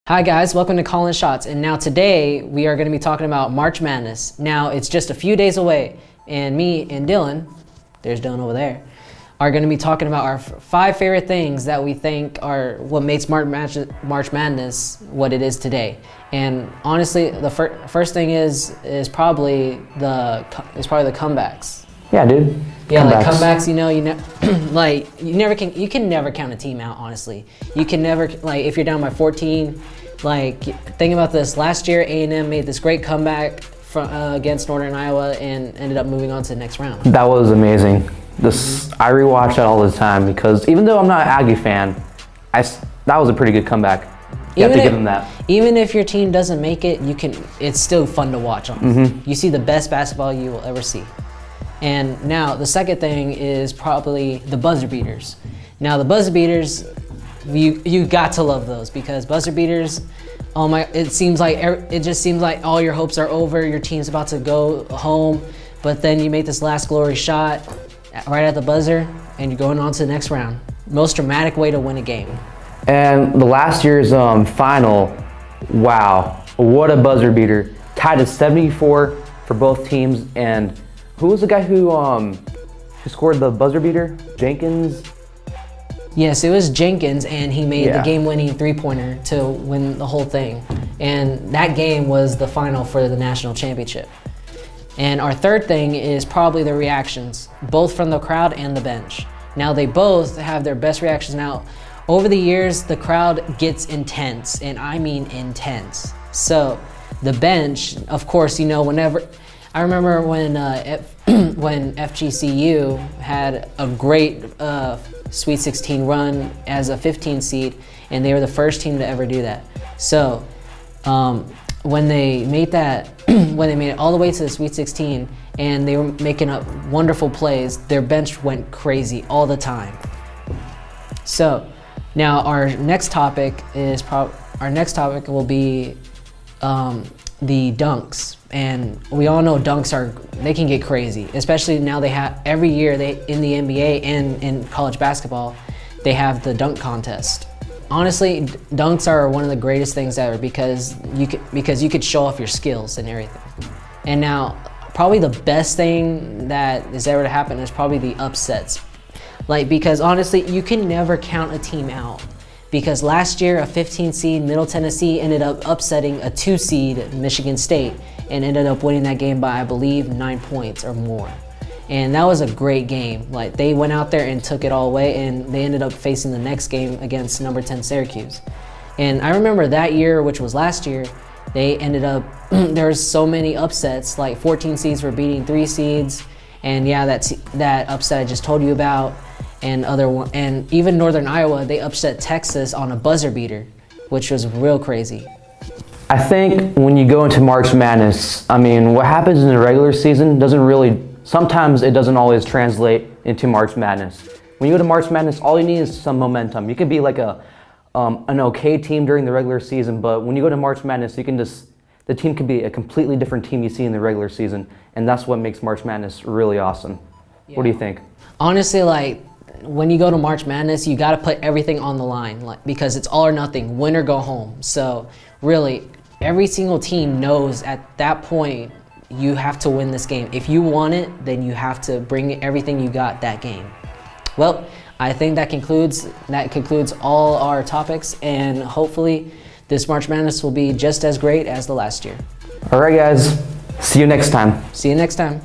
Hi guys, welcome to Call In Shots, and now today we are going to be talking about March Madness. Now it's just a few days away, and me and Dylan, there's Dylan over there, are going to be talking about our 5 favorite things that we think are what makes March Madness what it is today. And honestly, the first thing is probably the comebacks. Yeah, dude. Yeah, like comebacks, you can never count a team out, honestly. You can never, like, if you're down by 14, like, think about this. Last year, A&M made this great comeback against Northern Iowa and ended up moving on to the next round. That was amazing. I rewatch that all the time because even though I'm not an Aggie fan, that was a pretty good comeback. You have to give them that. Even if your team doesn't make it, it's still fun to watch, honestly. You see the best basketball you will ever see. And now the second thing is probably the buzzer beaters. Now the buzzer beaters, you got to love those because buzzer beaters, it just seems like all your hopes are over. Your team's about to go home, but then you make this last glory shot right at the buzzer, and you're going on to the next round. Most dramatic way to win a game. And the last year's final, wow, what a buzzer beater! Tied at 74 for both teams, and who was the guy who scored the buzzer beater? Jenkins? Yes, it was Jenkins, and he made the game-winning three-pointer to win the whole thing. And that game was the final for the national championship. And our third thing is probably the reactions, both from the crowd and the bench. Now, they both have their best reactions. Now, over the years, the crowd gets intense, and I mean intense. So, the bench, of course, whenever... I remember when FGCU had a great Sweet 16 run as a 15 seed, and they were the first team to ever do that. So when they made it all the way to the Sweet 16, and they were making up wonderful plays, their bench went crazy all the time. So now our next topic will be the dunks. And we all know dunks they can get crazy, especially now every year in the NBA and in college basketball, they have the dunk contest. Honestly, dunks are one of the greatest things ever because you could show off your skills and everything. And now, probably the best thing that is ever to happen is probably the upsets. Because honestly, you can never count a team out. Because last year, a 15 seed Middle Tennessee ended up upsetting a 2 seed Michigan State and ended up winning that game by, I believe, 9 points or more. And that was a great game. They went out there and took it all away, and they ended up facing the next game against number 10 Syracuse. And I remember that year, which was last year, they ended up, there was so many upsets, 14 seeds were beating 3 seeds, and yeah, that upset I just told you about. And even Northern Iowa, they upset Texas on a buzzer beater, which was real crazy. I think when you go into March Madness, what happens in the regular season sometimes it doesn't always translate into March Madness. When you go to March Madness, all you need is some momentum. You could be like an okay team during the regular season, but when you go to March Madness, the team could be a completely different team you see in the regular season, and that's what makes March Madness really awesome. Yeah. What do you think? Honestly, when you go to March Madness, you got to put everything on the line because it's all or nothing, win or go home. So really, every single team knows at that point you have to win this game. If you want it, then you have to bring everything you got that game. Well, I think that concludes all our topics, and hopefully this March Madness will be just as great as the last year. All right, guys. See you next time. See you next time.